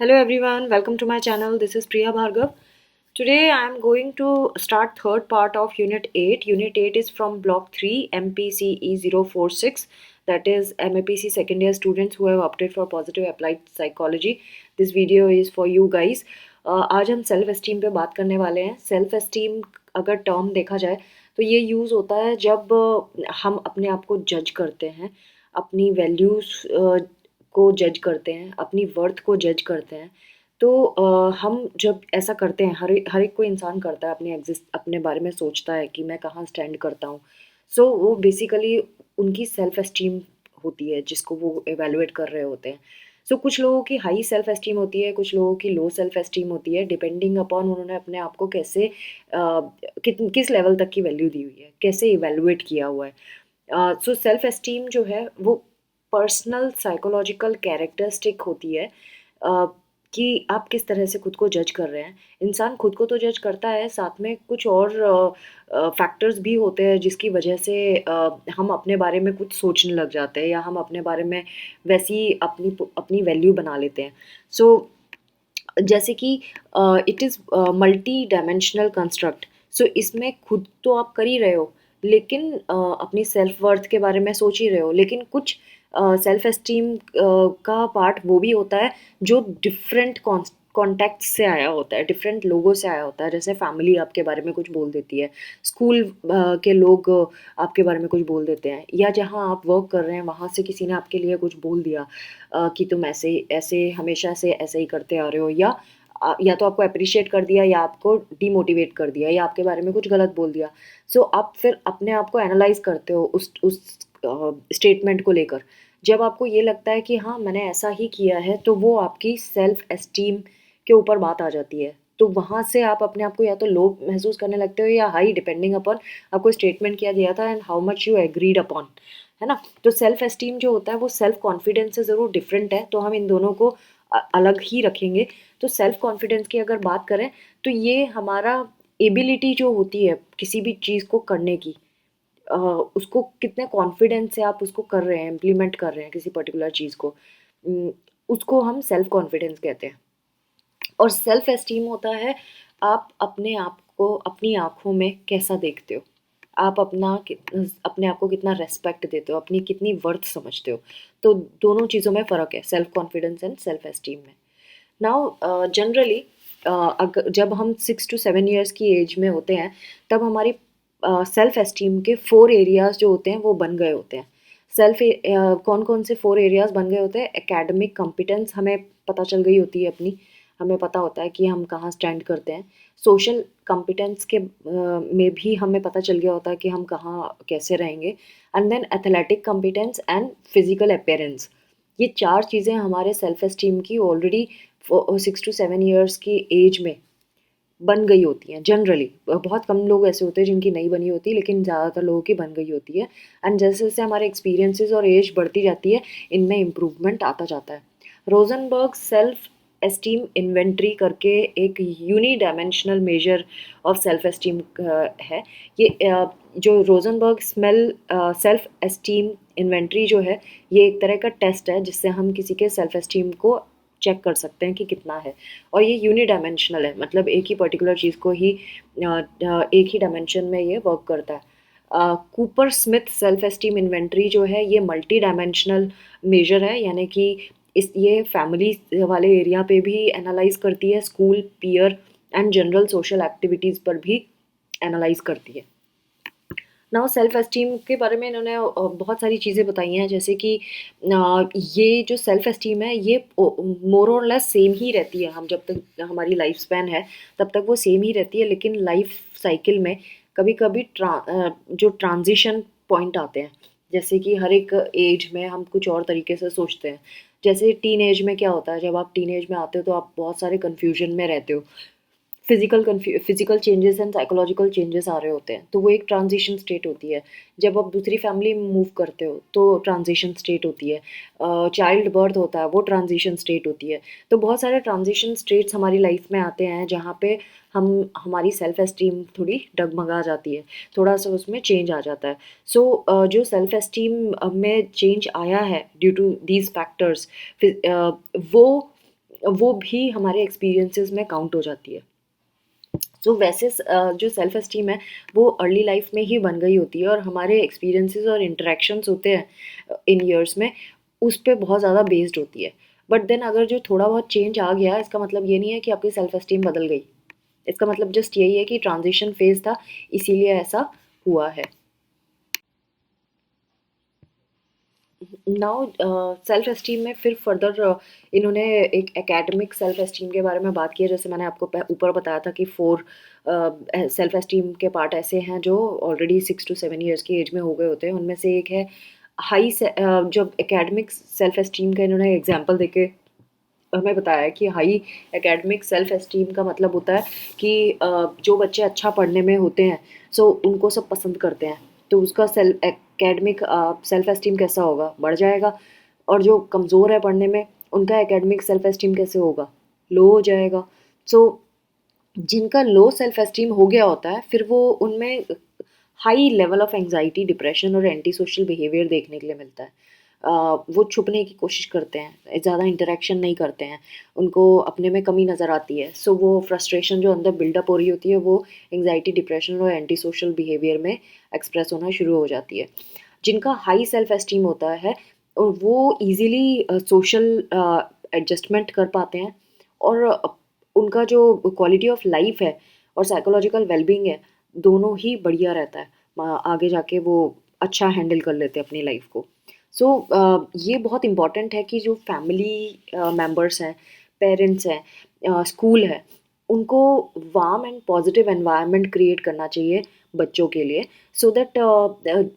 Hello everyone, welcome to my channel. This is Priya Bhargav. Today I am going to start third part of Unit 8. Unit 8 is from Block 3 MPCE046, that is MAPC second year students who have opted for positive applied psychology. This video is for you guys. आज हम self esteem पे बात करने वाले हैं. Self esteem अगर term देखा जाए तो ये यूज़ होता है जब हम अपने आप को जज करते हैं, अपनी वैल्यूज़ को जज करते हैं, अपनी वर्थ को जज करते हैं. तो हम जब ऐसा करते हैं, हर एक कोई इंसान करता है, अपने बारे में सोचता है कि मैं कहाँ स्टैंड करता हूँ. सो वो बेसिकली उनकी सेल्फ एस्टीम होती है जिसको वो एवेलुएट कर रहे होते हैं. सो कुछ लोगों की हाई सेल्फ एस्टीम होती है, कुछ लोगों की लो सेल्फ एस्टीम होती है, डिपेंडिंग अपॉन उन्होंने अपने आप को कैसे किस लेवल तक की वैल्यू दी हुई है, कैसे इवेलुएट किया हुआ है. सो सेल्फ एस्टीम जो है वो पर्सनल साइकोलॉजिकल कैरेक्टरिस्टिक होती है कि आप किस तरह से खुद को जज कर रहे हैं. इंसान खुद को तो जज करता है, साथ में कुछ और फैक्टर्स भी होते हैं जिसकी वजह से हम अपने बारे में कुछ सोचने लग जाते हैं या हम अपने बारे में वैसी अपनी अपनी वैल्यू बना लेते हैं. सो जैसे कि it is multi dimensional construct. So इसमें खुद तो आप कर ही रहे हो, लेकिन अपनी सेल्फ वर्थ के बारे में सोच ही रहे हो, लेकिन कुछ सेल्फ एस्टीम का पार्ट वो भी होता है जो डिफरेंट कॉन्टेक्ट से आया होता है, डिफरेंट लोगों से आया होता है. जैसे फैमिली आपके बारे में कुछ बोल देती है, स्कूल के लोग आपके बारे में कुछ बोल देते हैं, या जहाँ आप वर्क कर रहे हैं वहाँ से किसी ने आपके लिए कुछ बोल दिया कि तुम ऐसे ऐसे हमेशा से ऐसे ही करते आ रहे हो, या तो आपको अप्रिशिएट कर दिया या आपको डीमोटिवेट कर दिया या आपके बारे में कुछ गलत बोल दिया. सो आप फिर अपने आप को एनालाइज करते हो उस स्टेटमेंट को लेकर. जब आपको ये लगता है कि हाँ मैंने ऐसा ही किया है, तो वो आपकी सेल्फ एस्टीम के ऊपर बात आ जाती है. तो वहाँ से आप अपने आप को या तो लो महसूस करने लगते हो या हाई, डिपेंडिंग अपॉन आपको स्टेटमेंट किया गया था and how much you agreed upon, है ना. तो सेल्फ एस्टीम जो होता है वो सेल्फ कॉन्फिडेंस से ज़रूर डिफरेंट है, तो हम इन दोनों को अलग ही रखेंगे. तो सेल्फ कॉन्फिडेंस की अगर बात करें तो ये हमारा एबिलिटी जो होती है किसी भी चीज़ को करने की, उसको कितने कॉन्फिडेंस से आप उसको कर रहे हैं, इम्प्लीमेंट कर रहे हैं किसी पर्टिकुलर चीज़ को, उसको हम सेल्फ कॉन्फिडेंस कहते हैं. और सेल्फ एस्टीम होता है आप अपने आप को अपनी आँखों में कैसा देखते हो, आप अपने आप को कितना रेस्पेक्ट देते हो, अपनी कितनी वर्थ समझते हो. तो दोनों चीज़ों में फ़र्क है, self confidence and self esteem में. नाउ जनरली अगर जब हम 6 to 7 years की एज में होते हैं, तब हमारी सेल्फ एस्टीम के 4 एरियाज जो होते हैं वो बन गए होते हैं. कौन कौन से 4 एरियाज बन गए होते हैं? एकेडमिक कॉम्पिटेंस हमें पता चल गई होती है अपनी, हमें पता होता है कि हम कहाँ स्टैंड करते हैं. सोशल कॉम्पिटेंस के में भी हमें पता चल गया होता है कि हम कहाँ कैसे रहेंगे. And then athletic competence and physical appearance. ये 4 चीज़ें हमारे सेल्फ एस्टीम की ऑलरेडी 6 to 7 years की एज में बन गई होती हैं. जनरली बहुत कम लोग ऐसे होते हैं जिनकी नहीं बनी होती, लेकिन ज़्यादातर लोगों की बन गई होती है. एंड जैसे जैसे हमारे एक्सपीरियंसेस और एज बढ़ती जाती है, इनमें इम्प्रूवमेंट आता जाता है. रोजनबर्ग सेल्फ एस्टीम इन्वेंट्री करके एक unidimensional measure of self esteem है. ये जो रोजनबर्ग सेल्फ एस्टीम इन्वेंट्री जो है, ये एक तरह का टेस्ट है जिससे हम किसी के सेल्फ एस्टीम को चेक कर सकते हैं कि कितना है. और ये यूनी डायमेंशनल है, मतलब एक ही पर्टिकुलर चीज़ को ही एक ही डायमेंशन में ये वर्क करता है. Cooper Smith self esteem inventory जो है ये मल्टी डायमेंशनल मेजर है, यानी कि ये फैमिली वाले एरिया पे भी एनालाइज करती है, school, peer and general social activities पर भी एनालाइज करती है. नाउ सेल्फ एस्टीम के बारे में इन्होंने बहुत सारी चीज़ें बताई हैं, जैसे कि ये जो सेल्फ एस्टीम है ये मोर और लेस सेम ही रहती है. हम जब तक हमारी लाइफ स्पैन है तब तक वो सेम ही रहती है, लेकिन लाइफ साइकिल में कभी कभी जो ट्रांजिशन पॉइंट आते हैं, जैसे कि हर एक एज में हम कुछ और तरीके से सोचते हैं. जैसे टीन एज में क्या होता है, जब आप टीन एज में आते हो तो आप बहुत सारे कन्फ्यूजन में रहते हो, physical changes and psychological changes आ रहे होते हैं, तो वो एक ट्रांजिशन स्टेट होती है. जब आप दूसरी फैमिली में मूव करते हो तो ट्रांजिशन स्टेट होती है. चाइल्ड बर्थ होता है, वो ट्रांजिशन स्टेट होती है. तो बहुत सारे ट्रांजिशन स्टेट्स हमारी लाइफ में आते हैं जहाँ पे हमारी सेल्फ एस्टीम थोड़ी डगमगा जाती है, थोड़ा सा उसमें चेंज आ जाता है. सो जो सेल्फ एस्टीम में चेंज आया है ड्यू टू दीज फैक्टर्स, वो वो भी हमारे एक्सपीरियंसेस में काउंट हो जाती है। सो वैसे जो सेल्फ एस्टीम है वो अर्ली लाइफ में ही बन गई होती है, और हमारे एक्सपीरियंसेस और इंटरेक्शंस होते हैं इन ईयर्स में, उस पे बहुत ज़्यादा बेस्ड होती है। बट देन अगर जो थोड़ा बहुत चेंज आ गया, इसका मतलब ये नहीं है कि आपकी सेल्फ एस्टीम बदल गई। इसका मतलब जस्ट यही है कि ट्रांजिशन फेज था, इसीलिए ऐसा हुआ है। नाउ सेल्फ एस्टीम में फिर फर्दर इन्होंने एक एकेडमिक सेल्फ एस्टीम के बारे में बात की है। जैसे मैंने आपको ऊपर बताया था कि 4 सेल्फ एस्टीम के पार्ट ऐसे हैं जो ऑलरेडी 6 to 7 ईयर्स की एज में हो गए होते हैं। उनमें से एक है हाई, जब एकेडमिक सेल्फ एस्टीम का इन्होंने एग्जाम्पल देके हमें बताया है कि हाई एकेडमिक सेल्फ एस्टीम का मतलब होता है कि जो बच्चे अच्छा पढ़ने में होते हैं, सो उनको सब पसंद करते हैं, तो उसका सेल्फ एकेडमिक सेल्फ एस्टीम कैसा होगा, बढ़ जाएगा। और जो कमज़ोर है पढ़ने में, उनका एकेडमिक सेल्फ एस्टीम कैसे होगा, लो हो जाएगा। सो जिनका लो सेल्फ एस्टीम हो गया होता है, फिर वो उनमें high level of anxiety, depression और एंटी सोशल बिहेवियर देखने के लिए मिलता है। वो छुपने की कोशिश करते हैं, ज़्यादा इंटरेक्शन नहीं करते हैं, उनको अपने में कमी नज़र आती है। सो वो फ्रस्ट्रेशन जो अंदर बिल्डअप हो रही होती है, वो एंजाइटी, डिप्रेशन और एंटी सोशल बिहेवियर में एक्सप्रेस होना शुरू हो जाती है। जिनका हाई सेल्फ एस्टीम होता है, वो ईज़िली सोशल एडजस्टमेंट कर पाते हैं, और उनका जो क्वालिटी ऑफ लाइफ है और साइकोलॉजिकल वेलबींग है, दोनों ही बढ़िया रहता है। आगे जाके वो अच्छा हैंडल कर लेते हैं अपनी लाइफ को। सो ये बहुत इम्पॉर्टेंट है कि जो फैमिली मेंबर्स हैं, पेरेंट्स हैं, स्कूल है, उनको warm and positive environment create करना चाहिए बच्चों के लिए, सो दैट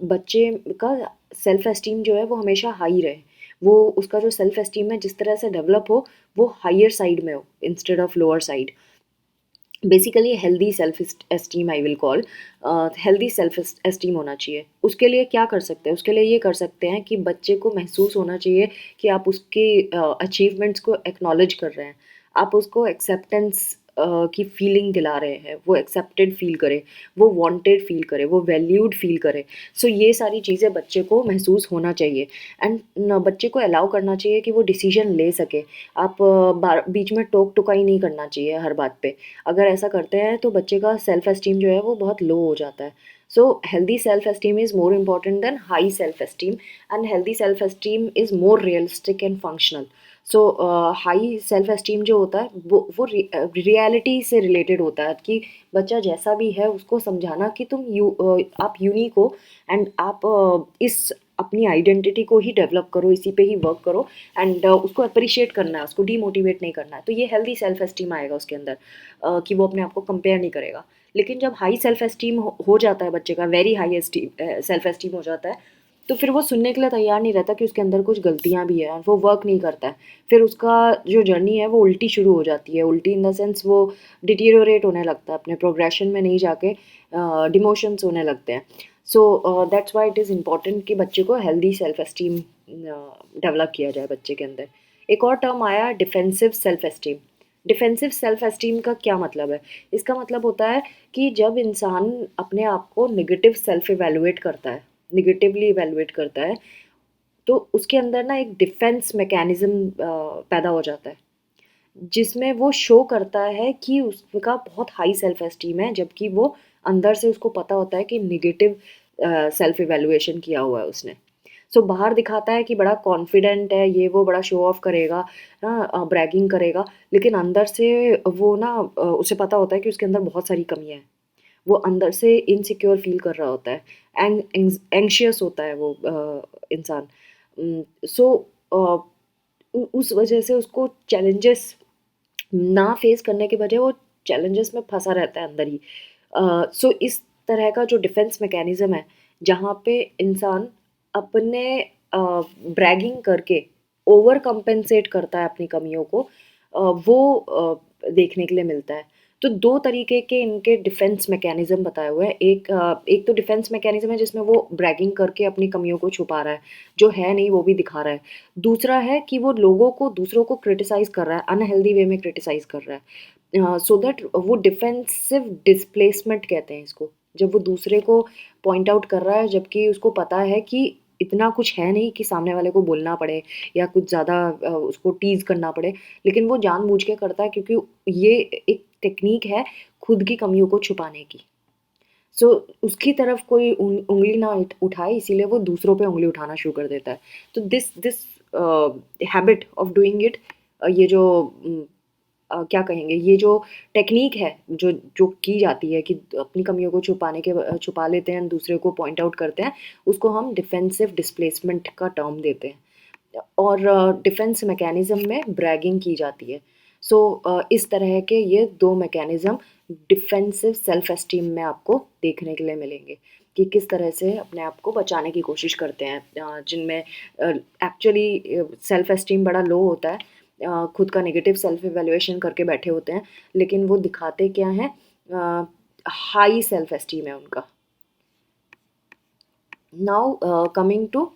बच्चे का सेल्फ एस्टीम जो है वो हमेशा हाई रहे। वो उसका जो सेल्फ एस्टीम है जिस तरह से डेवलप हो, वो हायर साइड में हो instead of lower side. Basically healthy self esteem I will call, healthy self esteem होना चाहिए। उसके लिए क्या कर सकते हैं? उसके लिए ये कर सकते हैं कि बच्चे को महसूस होना चाहिए कि आप उसके अचीवमेंट्स को एक्नॉलेज कर रहे हैं, आप उसको एक्सेप्टेंस की फीलिंग दिला रहे हैं, वो एक्सेप्टेड फील करे, वो वांटेड फील करे, वो वैल्यूड फील करे। सो ये सारी चीज़ें बच्चे को महसूस होना चाहिए, एंड बच्चे को अलाउ करना चाहिए कि वो डिसीजन ले सके। आप बीच में टोक टुकाई नहीं करना चाहिए हर बात पे। अगर ऐसा करते हैं तो बच्चे का सेल्फ एस्टीम जो है वो बहुत लो हो जाता है। So healthy self esteem is more important than high self esteem, and healthy self esteem is more realistic and functional. So high self esteem जो होता है वो रियलिटी से रिलेटेड होता है, कि बच्चा जैसा भी है उसको समझाना कि आप यूनिक हो, एंड आप इस अपनी आइडेंटिटी को ही डेवलप करो, इसी पे ही वर्क करो, एंड उसको अप्रिशिएट करना है, उसको डीमोटिवेट नहीं करना है। तो ये हेल्दी सेल्फ एस्टीम आएगा उसके अंदर, कि वो अपने आप को कंपेयर नहीं करेगा। लेकिन जब हाई सेल्फ एस्टीम हो जाता है बच्चे का, वेरी हाई सेल्फ एस्टीम हो जाता है, तो फिर वो सुनने के लिए तैयार नहीं रहता कि उसके अंदर कुछ गलतियाँ भी हैं, और वो वर्क नहीं करता है। फिर उसका जो जर्नी है वो उल्टी शुरू हो जाती है। उल्टी इन द सेंस वो डिटीरियोरेट होने लगता है, अपने प्रोग्रेशन में नहीं जाके डिमोशंस होने लगते हैं। So that's why it is important कि बच्चे को हेल्दी सेल्फ एस्टीम डेवलप किया जाए बच्चे के अंदर। एक और टर्म आया, defensive self esteem. Defensive self esteem का क्या मतलब है? इसका मतलब होता है कि जब इंसान अपने आप को नेगेटिव सेल्फ इवेलुएट करता है, नेगेटिवली इवेलुएट करता है, तो उसके अंदर ना एक डिफेंस मैकेनिज्म पैदा हो जाता है, जिसमें वो शो करता है कि उसका बहुत हाई सेल्फ एस्टीम है, जबकि वो अंदर से उसको पता होता है कि नेगेटिव सेल्फ इवेलुएशन किया हुआ है उसने। सो बाहर दिखाता है कि बड़ा कॉन्फिडेंट है, ये वो बड़ा शो ऑफ करेगा ना, ब्रैगिंग करेगा, लेकिन अंदर से वो ना उसे पता होता है कि उसके अंदर बहुत सारी कमियां हैं। वो अंदर से इनसिक्योर फील कर रहा होता है, एंग्शियस होता है वो इंसान। सो उस वजह से उसको चैलेंजेस ना फेस करने के बजाय वो चैलेंजेस में फंसा रहता है अंदर ही। सो इस तरह का जो डिफेंस मैकेनिज्म है, जहाँ पे इंसान अपने ब्रैगिंग करके ओवर कंपेंसेट करता है अपनी कमियों को, वो देखने के लिए मिलता है। तो दो तरीके के इनके डिफेंस मैकेनिज्म बताए हुए हैं। एक तो डिफेंस मैकेनिज्म है जिसमें वो ब्रैगिंग करके अपनी कमियों को छुपा रहा है, जो है नहीं वो भी दिखा रहा है। दूसरा है कि वो लोगों को, दूसरों को क्रिटिसाइज कर रहा है, अनहेल्दी वे में क्रिटिसाइज कर रहा है, सो दैट वो डिफेंसिव डिस्प्लेसमेंट कहते हैं इसको। जब वो दूसरे को पॉइंट आउट कर रहा है जबकि उसको पता है कि इतना कुछ है नहीं कि सामने वाले को बोलना पड़े या कुछ ज़्यादा उसको टीज़ करना पड़े, लेकिन वो जानबूझ के करता है क्योंकि ये एक टेक्नीक है खुद की कमियों को छुपाने की। सो उसकी तरफ कोई उंगली ना उठाए, इसीलिए वो दूसरों पे उंगली उठाना शुरू कर देता है। तो this this habit of doing it, ये जो क्या कहेंगे, ये जो टेक्नीक है जो जो की जाती है कि अपनी कमियों को छुपा लेते हैं, दूसरे को पॉइंट आउट करते हैं, उसको हम डिफेंसिव डिस्प्लेसमेंट का टर्म देते हैं। और डिफेंस मैकेनिज्म में ब्रैगिंग की जाती है। सो इस तरह के ये दो मैकेनिज्म डिफेंसिव सेल्फ एस्टीम में आपको देखने के लिए मिलेंगे कि किस तरह से अपने आप को बचाने की कोशिश करते हैं, जिनमें एक्चुअली सेल्फ एस्टीम बड़ा लो होता है, खुद का नेगेटिव सेल्फ इवेल्युएशन करके बैठे होते हैं, लेकिन वो दिखाते क्या हैं, हाई सेल्फ एस्टीम है उनका। Now coming to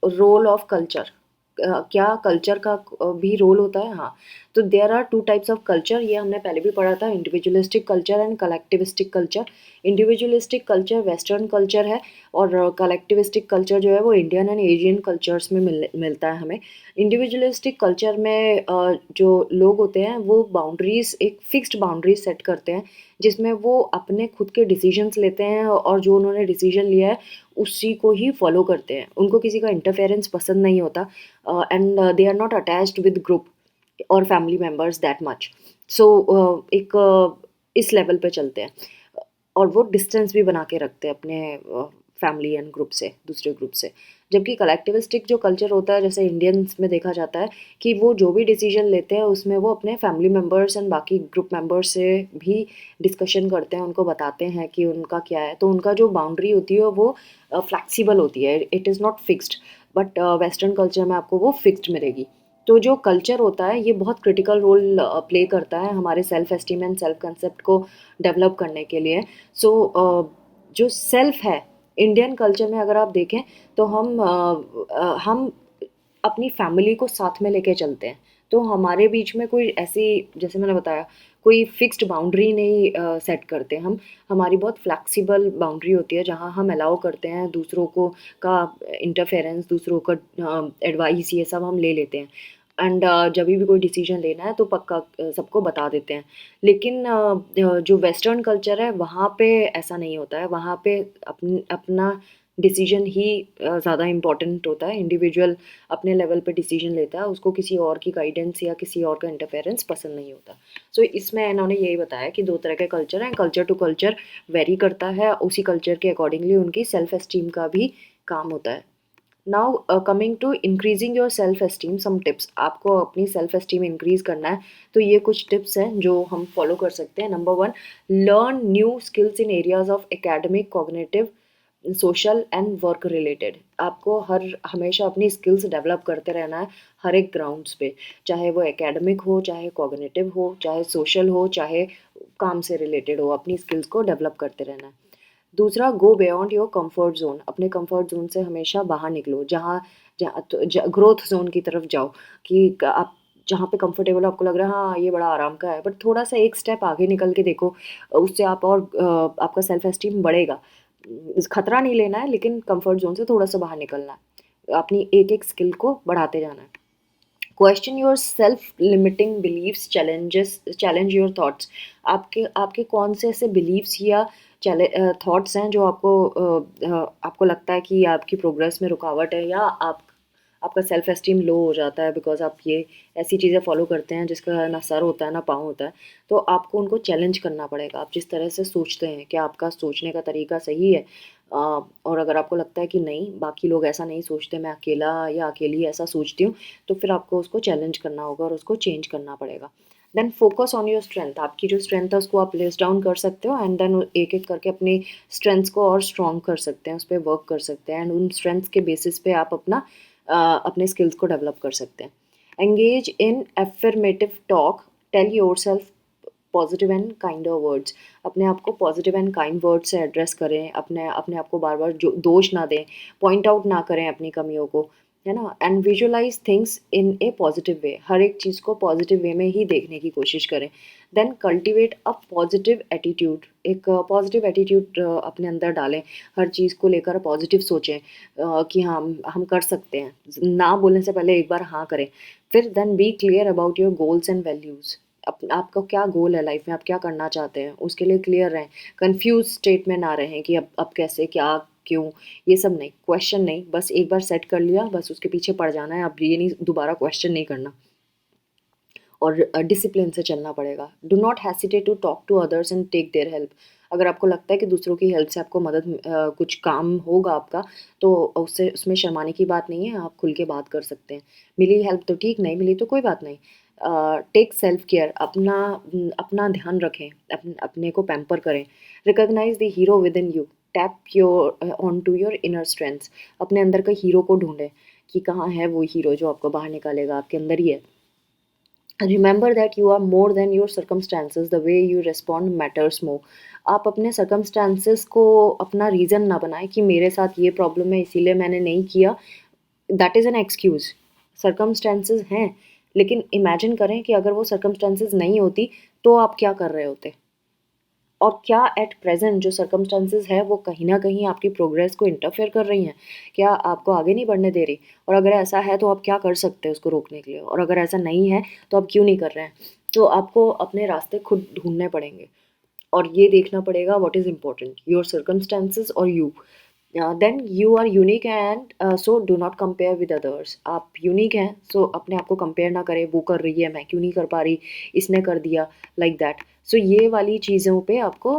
role of culture, क्या कल्चर का भी रोल होता है? हाँ, तो there are two types of culture, ये हमने पहले भी पढ़ा था, individualistic culture and collectivistic culture. Individualistic culture western culture है और कलेक्टिविस्टिक कल्चर जो है वो इंडियन एंड एशियन कल्चर्स में मिलता है हमें। इंडिविजुअलिस्टिक कल्चर में जो लोग होते हैं वो बाउंड्रीज, एक फिक्स्ड बाउंड्रीज सेट करते हैं जिसमें वो अपने खुद के डिसीजंस लेते हैं और जो उन्होंने डिसीजन लिया है उसी को ही फॉलो करते हैं। उनको किसी का इंटरफेरेंस पसंद नहीं होता and they are not attached with group और family members that much. So एक इस लेवल पे चलते हैं और वो डिस्टेंस भी बना के रखते हैं अपने फैमिली एंड ग्रुप से, दूसरे ग्रुप से। जबकि कलेक्टिविस्टिक जो कल्चर होता है, जैसे इंडियंस में देखा जाता है कि वो जो भी डिसीजन लेते हैं उसमें वो अपने फैमिली मेम्बर्स एंड बाकी ग्रुप मेम्बर्स से भी डिस्कशन करते हैं, उनको बताते हैं कि उनका क्या है। तो उनका जो बाउंड्री होती है वो फ्लैक्सीबल होती है, it is not fixed. But western culture में आपको वो फिक्स्ड मिलेगी। तो जो कल्चर होता है ये बहुत क्रिटिकल रोल प्ले करता है हमारे self esteem and self concept को डेवलप करने के लिए। सो जो सेल्फ है इंडियन कल्चर में अगर आप देखें तो हम अपनी फैमिली को साथ में लेके चलते हैं। तो हमारे बीच में कोई ऐसी, जैसे मैंने बताया, कोई फिक्स्ड बाउंड्री नहीं सेट करते हम। हमारी बहुत फ्लेक्सिबल बाउंड्री होती है जहाँ हम अलाउ करते हैं दूसरों को का इंटरफेरेंस, दूसरों का एडवाइस, ये सब हम ले लेते हैं। एंड जब भी कोई डिसीजन लेना है तो पक्का सबको बता देते हैं। लेकिन जो वेस्टर्न कल्चर है वहाँ पे ऐसा नहीं होता है। वहाँ पे अपना डिसीजन ही ज़्यादा इम्पोर्टेंट होता है। इंडिविजुअल अपने लेवल पे डिसीजन लेता है, उसको किसी और की गाइडेंस या किसी और का इंटरफेरेंस पसंद नहीं होता। सो इसमें इन्होंने यही बताया कि दो तरह के कल्चर हैं, कल्चर टू कल्चर वेरी करता है, उसी कल्चर के अकॉर्डिंगली उनकी सेल्फ एस्टीम का भी काम होता है। Now coming to increasing your self esteem, some tips. आपको अपनी सेल्फ एस्टीम इंक्रीज करना है तो ये कुछ टिप्स हैं जो हम फॉलो कर सकते हैं। Number 1, learn new skills in areas of academic, cognitive, social and work related. आपको हमेशा अपनी स्किल्स डेवलप करते रहना है हर एक ग्राउंड्स पे, चाहे वो एकेडमिक हो, चाहे कॉग्निटिव हो, चाहे सोशल हो, चाहे काम से रिलेटेड हो, अपनी स्किल्स को डेवलप करते रहना है। दूसरा, go beyond your comfort zone. अपने कंफर्ट जोन से हमेशा बाहर निकलो, जहाँ ग्रोथ जोन की तरफ जाओ कि आप जहाँ पे कंफर्टेबल आपको लग रहा है हाँ ये बड़ा आराम का है, बट थोड़ा सा एक स्टेप आगे निकल के देखो, उससे आप और आपका सेल्फ एस्टीम बढ़ेगा। खतरा नहीं लेना है लेकिन कंफर्ट जोन से थोड़ा सा बाहर निकलना है, अपनी एक एक स्किल को बढ़ाते जाना है। Question your self limiting believes, challenge your thoughts. आपके आपके कौन से ऐसे बिलीव्स या थॉट्स हैं जो आपको लगता है कि आपकी प्रोग्रेस में रुकावट है, या आपका सेल्फ एस्टीम लो हो जाता है बिकॉज आप ये ऐसी चीज़ें फॉलो करते हैं जिसका ना सर होता है ना पाँव होता है। तो आपको उनको चैलेंज करना पड़ेगा। आप जिस तरह से सोचते हैं, क्या आपका सोचने का तरीका सही है? और अगर आपको लगता है कि नहीं, बाकी लोग ऐसा नहीं सोचते, मैं अकेला या अकेली ऐसा सोचती हूँ, तो फिर आपको उसको चैलेंज करना होगा और उसको चेंज करना पड़ेगा। Then focus on your strength. आपकी जो स्ट्रेंथ है उसको आप लिस्ट डाउन कर सकते हो एंड देन एक एक करके अपनी स्ट्रेंथ्स को और स्ट्रॉन्ग कर सकते हैं, उस पर वर्क कर सकते हैं एंड उन स्ट्रेंथ्स के बेसिस पे आप अपने स्किल्स को डेवलप कर सकते हैं। Engage in affirmative talk, tell yourself positive and kinder words. अपने आप को पॉजिटिव एंड काइंड वर्ड से एड्रेस करें, अपने अपने आप को बार बार जो दोष ना दें, पॉइंट आउट ना करें अपनी कमियों को। है ना। And visualise things in a positive way, हर एक चीज़ को पॉजिटिव वे में ही देखने की कोशिश करें। Then cultivate a positive attitude, एक पॉजिटिव एटीट्यूड अपने अंदर डालें, हर चीज़ को लेकर पॉजिटिव सोचें कि हाँ हम कर सकते हैं, ना बोलने से पहले एक बार हाँ करें। फिर then be clear about your goals and values, आपका क्या गोल है लाइफ में, आप क्या करना चाहते हैं, उसके लिए क्लियर रहें। कंफ्यूज स्टेट में ना रहें कि अब कैसे क्या क्यों, ये सब नहीं, क्वेश्चन नहीं, बस एक बार सेट कर लिया बस उसके पीछे पड़ जाना है, अब ये नहीं दोबारा क्वेश्चन नहीं करना। और डिसिप्लिन से चलना पड़ेगा। Do not hesitate to talk to others and take their help. अगर आपको लगता है कि दूसरों की हेल्प से आपको मदद कुछ काम होगा आपका, तो उससे उसमें शर्माने की बात नहीं है, आप खुल के बात कर सकते हैं। मिली हेल्प तो ठीक, नहीं मिली तो कोई बात नहीं। टेक सेल्फ केयर, अपना ध्यान रखें, अपने को पैम्पर करें। Recognise the hero within you, tap your on to your inner strengths, अपने अंदर का हीरो को ढूंढें कि कहाँ है वो हीरो जो आपको बाहर निकालेगा, आपके अंदर ही है। Remember that you are more than your circumstances, the way you respond matters more. आप अपने सर्कमस्टांसेस को अपना रीज़न ना बनाएं कि मेरे साथ ये प्रॉब्लम है इसीलिए मैंने नहीं किया, that is an excuse. Circumstances हैं, लेकिन इमेजिन करें कि अगर वो सर्कमस्टांसेस नहीं होती तो आप क्या कर रहे होते, और क्या एट प्रेजेंट जो सर्कमस्टांसेस है वो कहीं ना कहीं आपकी प्रोग्रेस को इंटरफेयर कर रही हैं, क्या आपको आगे नहीं बढ़ने दे रही, और अगर ऐसा है तो आप क्या कर सकते हैं उसको रोकने के लिए, और अगर ऐसा नहीं है तो आप क्यों नहीं कर रहे हैं। तो आपको अपने रास्ते खुद ढूंढने पड़ेंगे, और ये देखना पड़ेगा what is important, your circumstances और you. Then you are unique and so do not compare with others. आप यूनिक हैं, सो अपने आप को कंपेयर ना करें, वो कर रही है मैं क्यों नहीं कर पा रही, इसने कर दिया, लाइक दैट। सो ये वाली चीज़ों पे आपको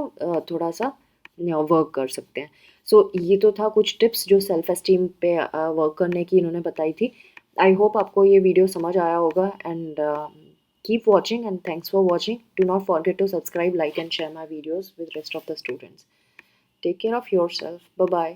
थोड़ा सा वर्क कर सकते हैं। सो ये तो था कुछ टिप्स जो सेल्फ एस्टीम पे वर्क करने की इन्होंने बताई थी। आई होप आपको ये वीडियो समझ आया होगा, and keep watching and thanks for watching. Do not forget to subscribe, like and share my videos with rest of the students. Take care of yourself. Bye bye.